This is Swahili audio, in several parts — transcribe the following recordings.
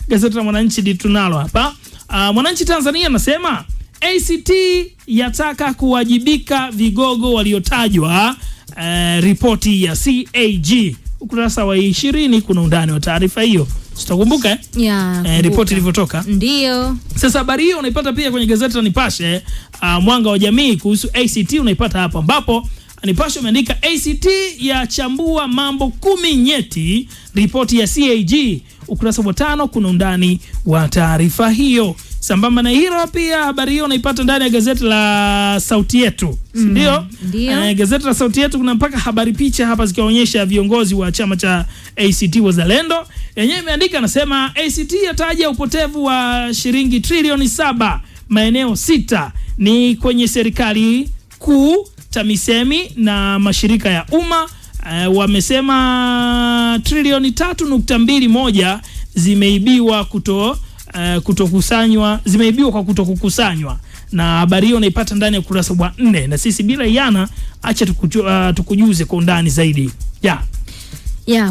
gazeti la Mwananchi tunalo hapa. Mwananchi Tanzania anasema ACT yataka kuwajibika vigogo waliotajwa ripoti ya CAG. Ukurasa wa 20 kuna undani wa taarifa hiyo. Tutakumbuka ripoti ilivyotoka. Ndio. Sasa habari hiyo unaipata pia kwenye gazeti la Nipashe, Mwanga wa Jamii, kuhusu ACT unaipata hapa, ambapo Nipashe imeandika ACT yachambua mambo 10 nyeti ripoti ya CAG. Ukurasa wa 5 kuna undani wa taarifa hiyo. Sambamba na hilo pia habari hiyo unaipata ndani ya gazeti la Sauti Yetu. Ndio? Gazeti la Sauti Yetu kuna mpaka habari picha hapa zikionyesha viongozi wa chama cha ACT Wazalendo. Yenyewe imeandika, anasema ACT yataja upotevu wa shilingi trilioni 7 maeneo 6 ni kwenye serikali kuu, TAMISEMI na mashirika ya umma. Wamesema trilioni 3.21 zimeibiwa zimeibiwa kwa kutokukusanywa, na habari hiyo unaipata ndani ya ukurasa wa 4. Na sisi bila yana acha tukujuze kwa undani zaidi.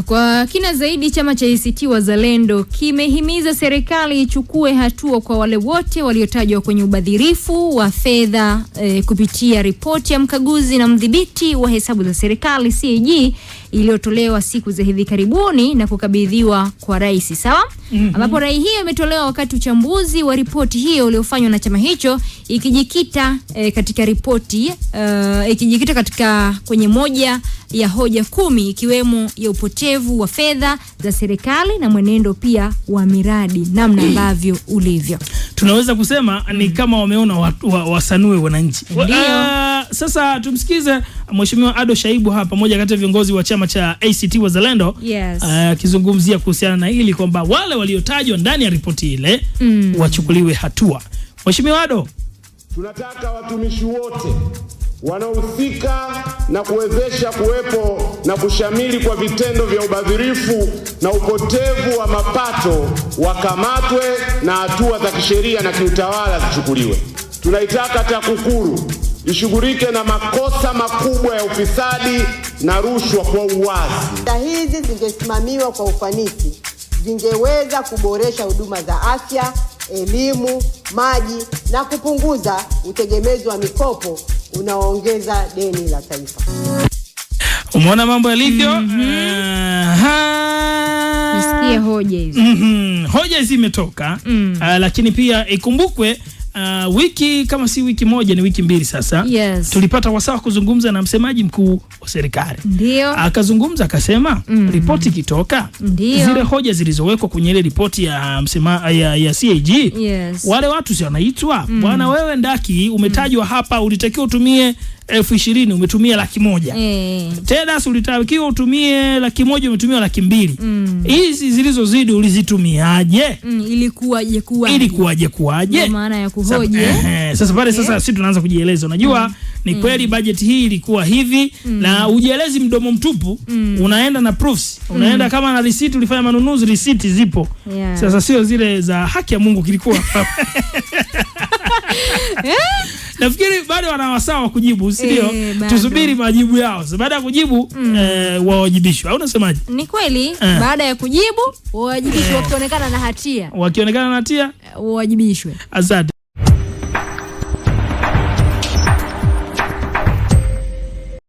Kwa kina zaidi, chama cha ACT Wazalendo kimehimiza serikali ichukue hatua kwa wale wote waliotajwa kwenye ubadhirifu wa fedha kupitia ripoti ya mkaguzi na mdhibiti wa hesabu za serikali CAG iliyotolewa siku za hivi karibuni na kukabidhiwa kwa rais, sawa? Ambapo rai hiyo imetolewa wakati uchambuzi wa ripoti hiyo uliofanywa na chama hicho ikijikita katika ripoti kwenye moja ya hoja 10 ikiwemo ya upotevu wa fedha za serikali na mwenendo pia wa miradi namna ambavyo ulivyo. Tunaweza kusema ni kama wameona wasanue wananchi. Sasa tumsikize Mheshimiwa Ado Shaibu hapa, moja kati ya viongozi wa chama cha ACT Wazalendo, akizungumzia kuhusiana na hili kwamba wale waliotajwa ndani ya ripoti ile wachukuliwe hatua. Mheshimiwa Ado: tunataka watumishi wote wanaohusika na kuwezesha kuwepo na kushamili kwa vitendo vya ubadhirifu na upotevu wa mapato wakamatwe na hatua za kisheria na kiutawala zichukuliwe. Tunaitaka TAKUKURU ishughulike na makosa makubwa ya ufisadi na rushwa kwa uwazi. Hizi zingesimamiwa kwa ufanisi, zingeweza kuboresha huduma za afya, elimu, maji na kupunguza utegemezi wa mikopo unaoongeza deni la taifa. Umeona mambo yalivyo? Nisikia hoja hizo. Hoja zimetoka, lakini pia ikumbukwe wiki kama si wiki moja ni wiki 2 sasa. Tulipata wasaa kuzungumza na msemaji mkuu wa serikali. Ndio. Akazungumza akasema ripoti kitoka, zile hoja zilizowekwa kwenye ile ripoti ya ya CAG, wale watu si wanaitwa, bwana wewe ndaki umetajwa hapa, ulitakiwa utumie 20,000 umetumia 100,000. Tena ulitakiwa utumie 100,000 umetumia 200,000. Hizi zilizozidi ulizitumiaje? Ilikuwaje? Ndio maana ya kuhoji. Sasa pale sasa sisi tunaanza kujieleza. Unajua ni kweli budget hii ilikuwa hivi, na ujielezi mdomo mtupu, unaenda na proofs, unaenda kama na receipt, ulifanya manunuzi, receipt zipo. Sasa sio zile za haki ya Mungu kilikuwa. Nafikiri bado wana wasaa wa kujibu, si ndio? Tusubiri majibu yao. Baada ya kujibu wawajibishwe. Au unasemaje? Ni kweli, baada ya kujibu wawajibishwe, wakionekana na hatia wawajibishwe. Asante.